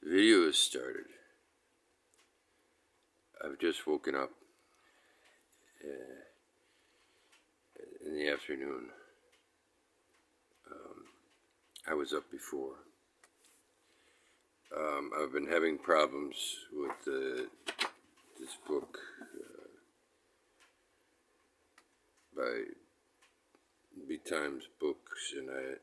The video has started. I've just woken up in the afternoon. I was up before. I've been having problems with this book by Times Books, and I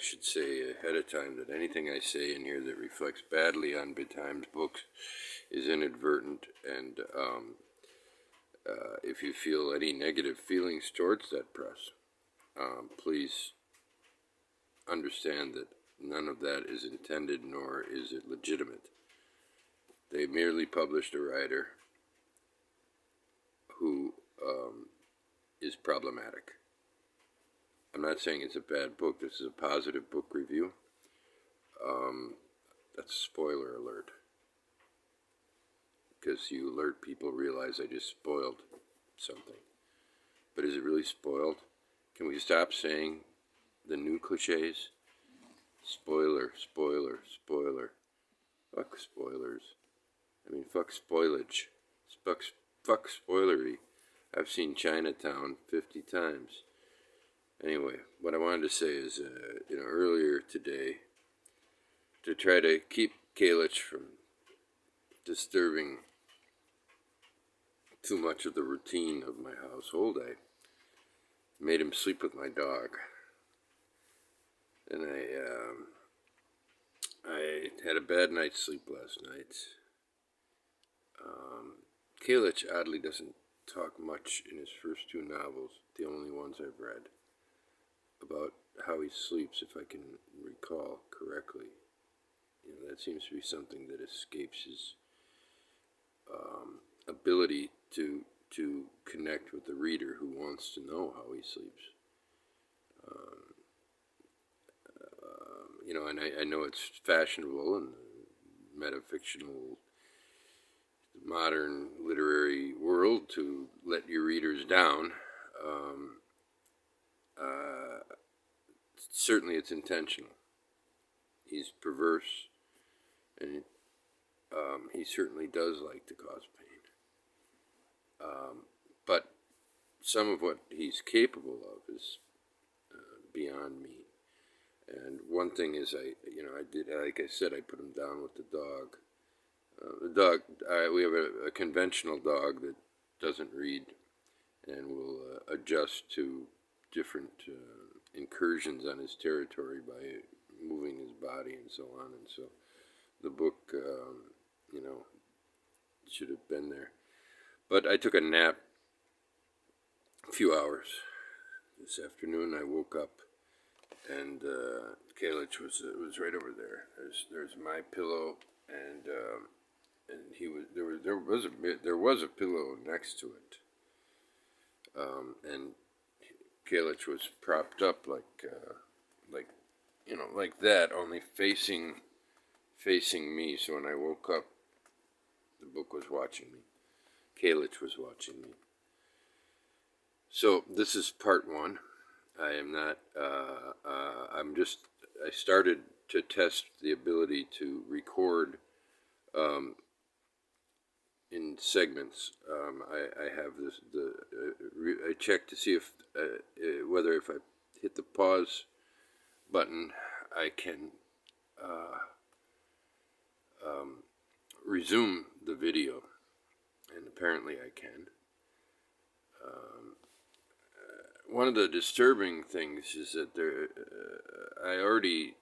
should say ahead of time that anything I say in here that reflects badly on Times Books is inadvertent, and if you feel any negative feelings towards that press, please understand that none of that is intended, nor is it legitimate. They merely published a writer who is problematic. I'm not saying it's a bad book. This is a positive book review. That's a spoiler alert, because you alert people realize I just spoiled something. But is it really spoiled? Can we stop saying the new cliches? Spoiler, spoiler, spoiler. Fuck spoilers. I mean, fuck spoilage. Fuck spoilery. I've seen Chinatown 50 times. Anyway, what I wanted to say is, earlier today, to try to keep Kalich from disturbing too much of the routine of my household, I made him sleep with my dog. And I had a bad night's sleep last night. Kalich oddly doesn't talk much in his first two novels, the only ones I've read, about how he sleeps, if I can recall correctly. That seems to be something that escapes his ability to connect with the reader who wants to know how he sleeps. And I know it's fashionable in the metafictional, modern literary world to let your readers down. Certainly it's intentional. He's perverse, and he certainly does like to cause pain. But some of what he's capable of is beyond me. And one thing is, I did, like I said, I put him down with the dog. We have a conventional dog that doesn't read and will adjust to different incursions on his territory by moving his body and so on. And so the book, should have been there. But I took a nap a few hours. This afternoon I woke up, and Kalich was right over there. There's my pillow, and he was there was a pillow next to it, and Kalich was propped up like that, only facing me. So when I woke up, the book was watching me. Kalich was watching me. So this is part one. I am not, I started to test the ability to record in segments. I have I checked to see if whether if I hit the pause button, I can resume the video, and apparently I can. One of the disturbing things is that I already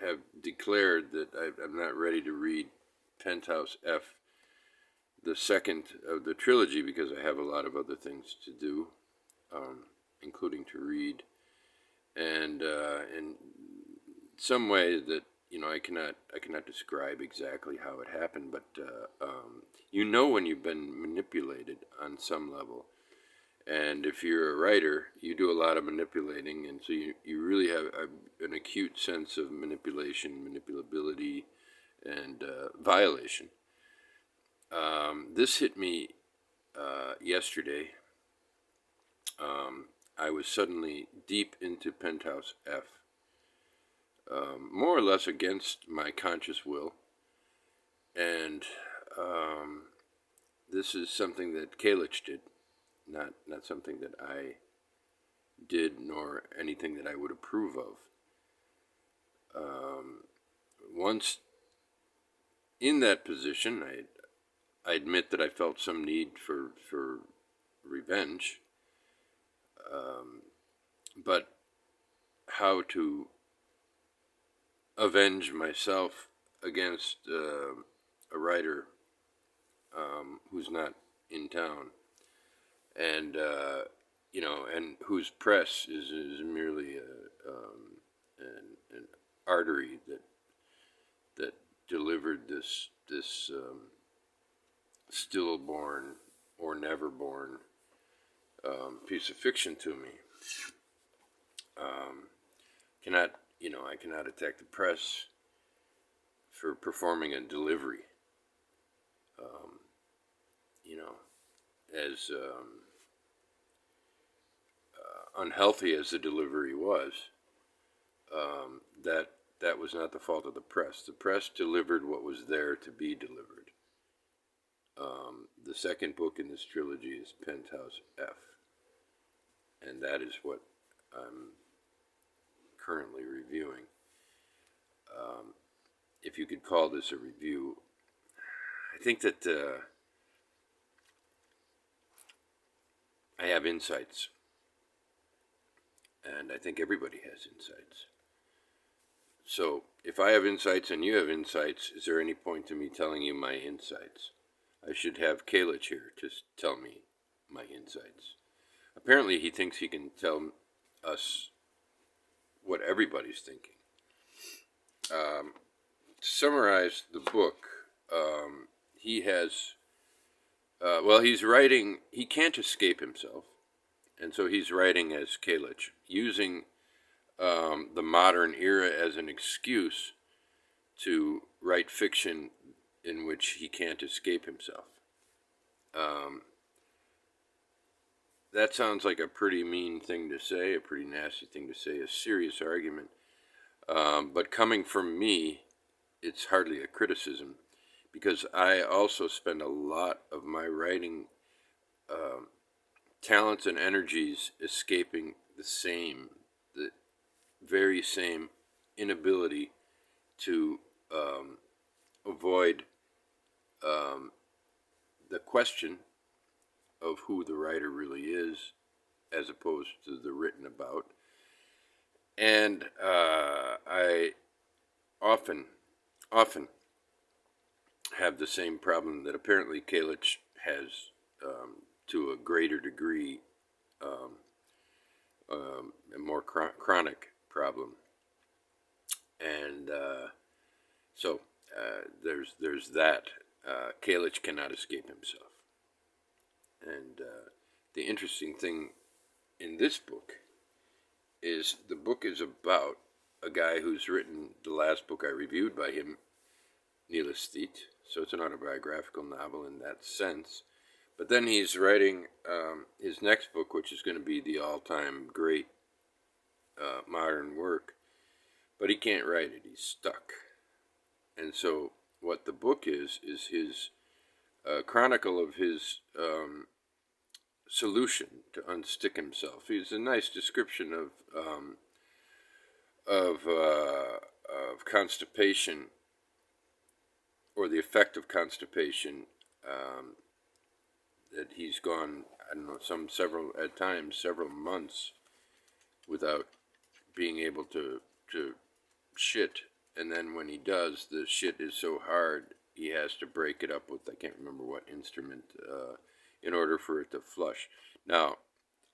have declared that I'm not ready to read Penthouse F, the second of the trilogy, because I have a lot of other things to do, including to read, and in some way that I cannot describe exactly how it happened, but when you've been manipulated on some level. And if you're a writer, you do a lot of manipulating, and so you really have an acute sense of manipulation, manipulability, and violation. This hit me yesterday. I was suddenly deep into Penthouse F. more or less against my conscious will. And this is something that Kalich did, not something that I did, nor anything that I would approve of. Once in that position, I admit that I felt some need for revenge, but how to avenge myself against a writer who's not in town, and and whose press is merely an artery that delivered this stillborn or never born piece of fiction to me. I cannot attack the press for performing a delivery. As unhealthy as the delivery was, that was not the fault of the press. The press delivered what was there to be delivered. The second book in this trilogy is Penthouse F, and that is what I'm currently reviewing. If you could call this a review, I think that I have insights, and I think everybody has insights. So, if I have insights and you have insights, is there any point to me telling you my insights? I should have Kalich here to tell me my insights. Apparently, he thinks he can tell us what everybody's thinking. To summarize the book, he has, he's writing, he can't escape himself, and so he's writing as Kalich, using the modern era as an excuse to write fiction in which he can't escape himself. That sounds like a pretty mean thing to say, a pretty nasty thing to say, a serious argument. But coming from me, it's hardly a criticism, because I also spend a lot of my writing talents and energies escaping the very same inability to avoid the question of who the writer really is, as opposed to the written about. And I often have the same problem that apparently Kalich has, to a greater degree, a more chronic problem. And so there's that. Kalich cannot escape himself. And the interesting thing in this book is the book is about a guy who's written the last book I reviewed by him, Nilasthit, so it's an autobiographical novel in that sense. But then he's writing his next book, which is going to be the all-time great modern work, but he can't write it. He's stuck. And so what the book is his chronicle of his solution to unstick himself. He's a nice description of constipation, or the effect of constipation, that he's gone, I don't know, several months without being able to shit. And then when he does, the shit is so hard, he has to break it up with, I can't remember what instrument, in order for it to flush. Now,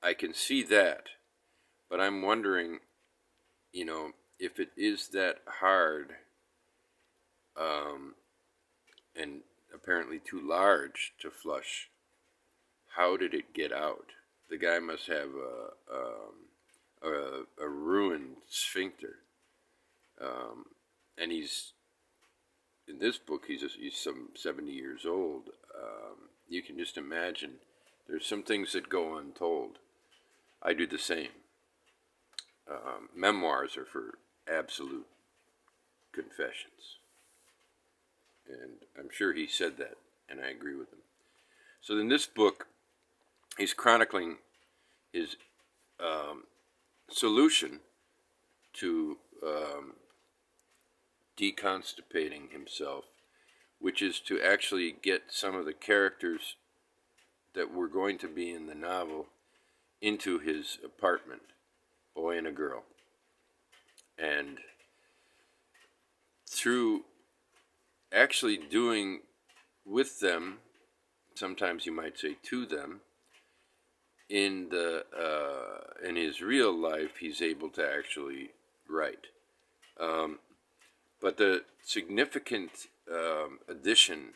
I can see that, but I'm wondering, if it is that hard, and apparently too large to flush, how did it get out? The guy must have a ruined sphincter. And in this book, he's some 70 years old. You can just imagine there's some things that go untold. I do the same. Memoirs are for absolute confessions. And I'm sure he said that, and I agree with him. So in this book, he's chronicling his solution to deconstipating himself, which is to actually get some of the characters that were going to be in the novel into his apartment, boy and a girl. And through actually doing with them, sometimes you might say to them, in his real life, he's able to actually write. But the significant addition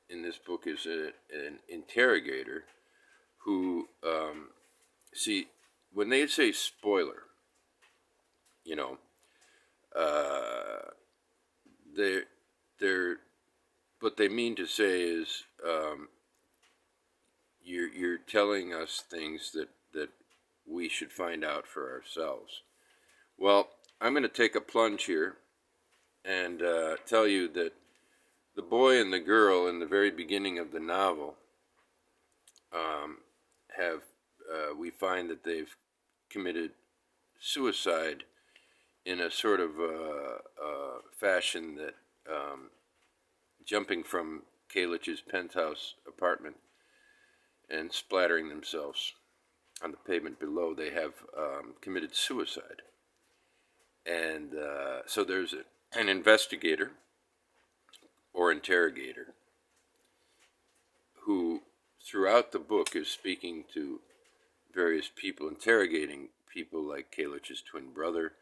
in this book is an interrogator who, see, when they say spoiler, you know, they're what they mean to say is you're telling us things that we should find out for ourselves. Well, I'm going to take a plunge here and tell you that the boy and the girl in the very beginning of the novel we find that they've committed suicide in a sort of fashion that jumping from Kalich's penthouse apartment and splattering themselves on the pavement below, they have committed suicide. And so there's an investigator or interrogator who throughout the book is speaking to various people, interrogating people like Kalich's twin brother,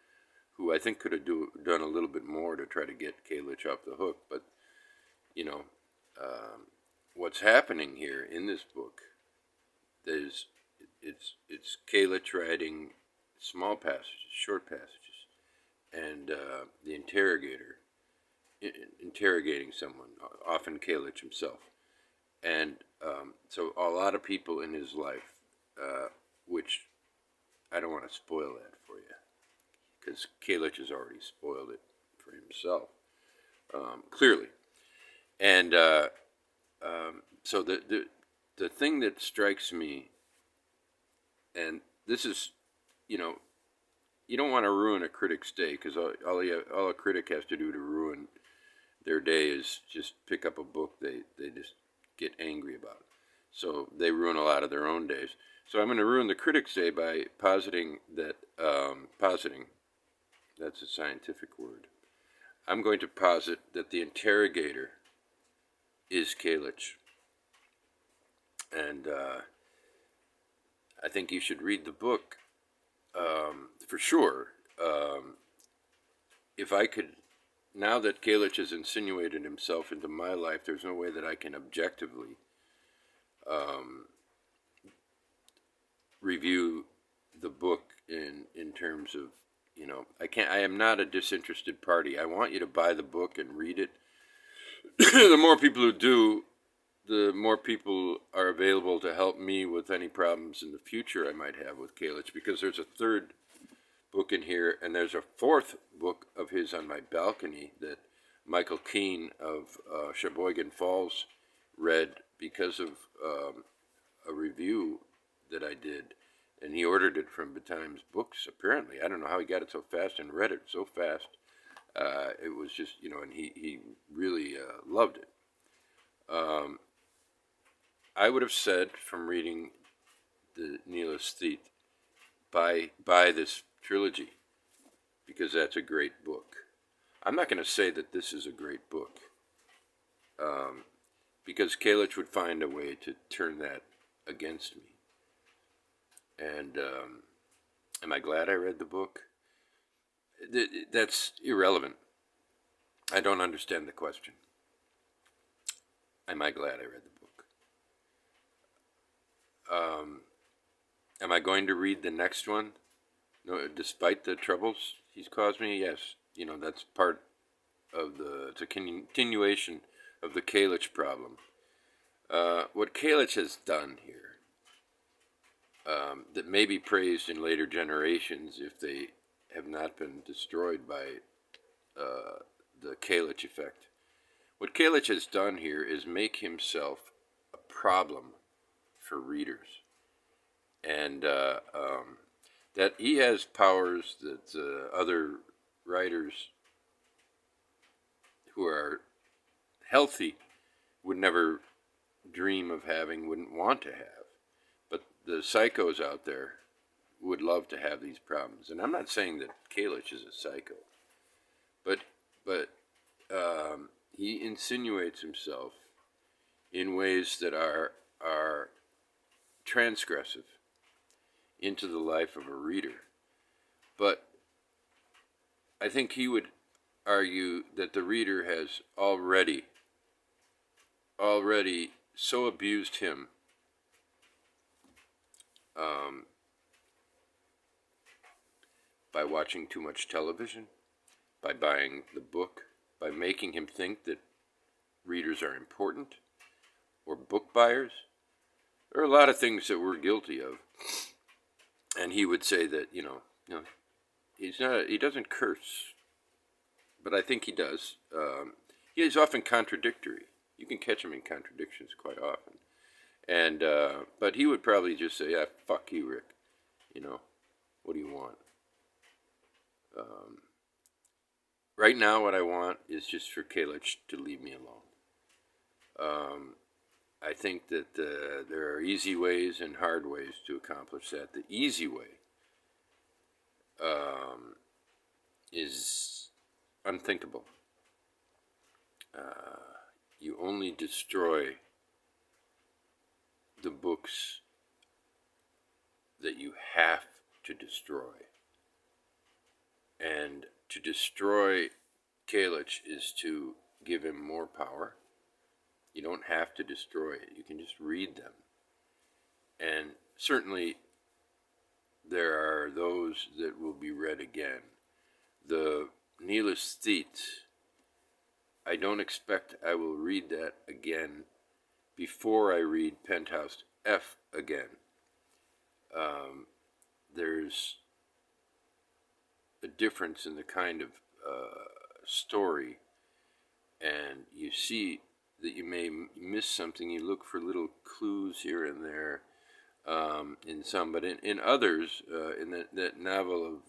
who I think could have done a little bit more to try to get Kalich off the hook. But, you know, what's happening here in this book is it's Kalich writing small passages, short passages, and the interrogator interrogating someone, often Kalich himself. And so a lot of people in his life, which I don't want to spoil that for you, because Kalich has already spoiled it for himself, clearly. And so the thing that strikes me, and this is, you know, you don't want to ruin a critic's day, because all a critic has to do to ruin their day is just pick up a book they just get angry about. So they ruin a lot of their own days. So I'm going to ruin the critic's day by positing that, that's a scientific word. I'm going to posit that the interrogator is Kalich. And I think you should read the book for sure. If I could, now that Kalich has insinuated himself into my life, there's no way that I can objectively review the book in terms of, you know, I am not a disinterested party. I want you to buy the book and read it. The more people who do, the more people are available to help me with any problems in the future I might have with Kalich, because there's a third book in here, and there's a fourth book of his on my balcony that Michael Keene of Sheboygan Falls read because of a review that I did, and he ordered it from Betimes Books, apparently. I don't know how he got it so fast and read it so fast. It was just, you know, and he really loved it. I would have said from reading the Nihilist buy this trilogy, because that's a great book. I'm not going to say that this is a great book, because Kalich would find a way to turn that against me. And am I glad I read the book? That's irrelevant. I don't understand the question. Am I glad I read the book? Am I going to read the next one? No, despite the troubles he's caused me? Yes. You know, that's part of it's a continuation of the Kalich problem. What Kalich has done here, that may be praised in later generations if they have not been destroyed by the Kalich effect. What Kalich has done here is make himself a problem for readers, and that he has powers that other writers who are healthy would never dream of having, wouldn't want to have. But the psychos out there would love to have these problems. And I'm not saying that Kalich is a psycho, but he insinuates himself in ways that are transgressive into the life of a reader. But I think he would argue that the reader has already so abused him by watching too much television, by buying the book, by making him think that readers are important, or book buyers. There are a lot of things that we're guilty of. And he would say that, he doesn't curse, but I think he does. He is often contradictory. You can catch him in contradictions quite often. And but he would probably just say, "Yeah, fuck you, Rick. What do you want?" Right now, what I want is just for Kalich to leave me alone. I think that there are easy ways and hard ways to accomplish that. The easy way is unthinkable. You only destroy the books that you have to destroy. And to destroy Kalich is to give him more power. You don't have to destroy it. You can just read them. And certainly there are those that will be read again. The Nihilist Sthete, I don't expect I will read that again before I read Penthouse F again. There's a difference in the kind of story, and you see that you may miss something. You look for little clues here and there in some, but in others, in that novel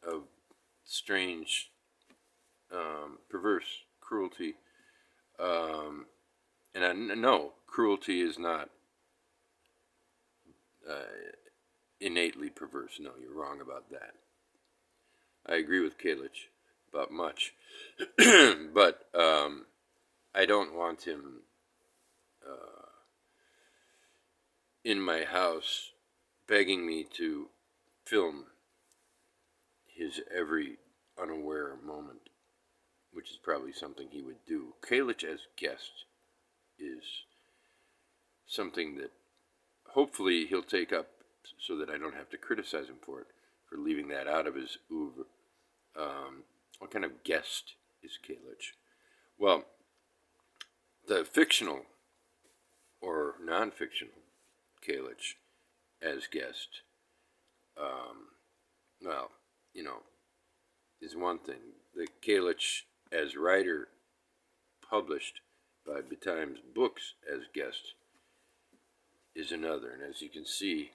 of strange, perverse cruelty, and I know cruelty is not innately perverse. No, you're wrong about that. I agree with Kalich about much, but I don't want him in my house begging me to film his every unaware moment, which is probably something he would do. Kalich as guest is something that hopefully he'll take up so that I don't have to criticize him for leaving that out of his oeuvre. What kind of guest is Kalich? Well, the fictional or non-fictional Kalich as guest, is one thing. The Kalich as writer published by Betimes Books as guest is another. And as you can see,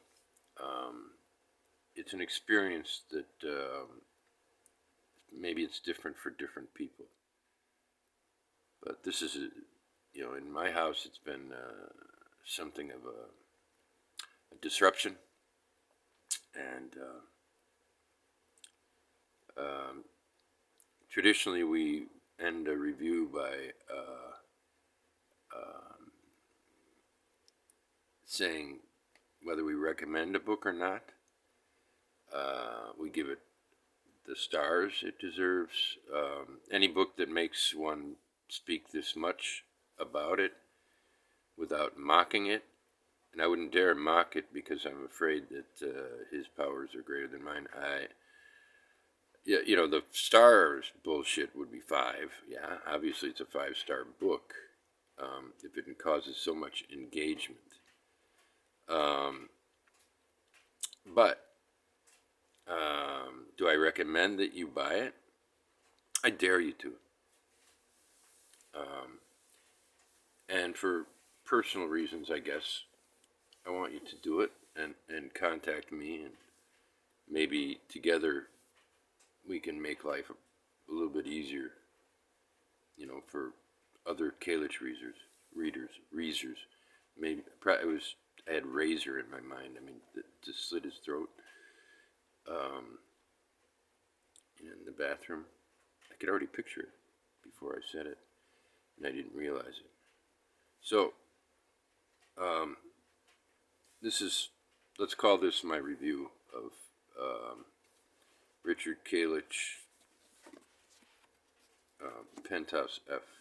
it's an experience that maybe it's different for different people. But this is, in my house, it's been something of a disruption. And traditionally, we end a review by saying whether we recommend a book or not. We give it the stars it deserves. Any book that makes one speak this much about it without mocking it, and I wouldn't dare mock it because I'm afraid that his powers are greater than mine. The stars bullshit would be 5. Yeah, obviously it's a 5-star book if it causes so much engagement. But do I recommend that you buy it? I dare you to. And for personal reasons, I guess, I want you to do it and contact me, and maybe together we can make life a little bit easier, for other kalich readers. Maybe I had razor in my mind. I mean, to slit his throat in the bathroom. I could already picture it before I said it, and I didn't realize it. So, let's call this my review of Richard Kalich, Penthouse F.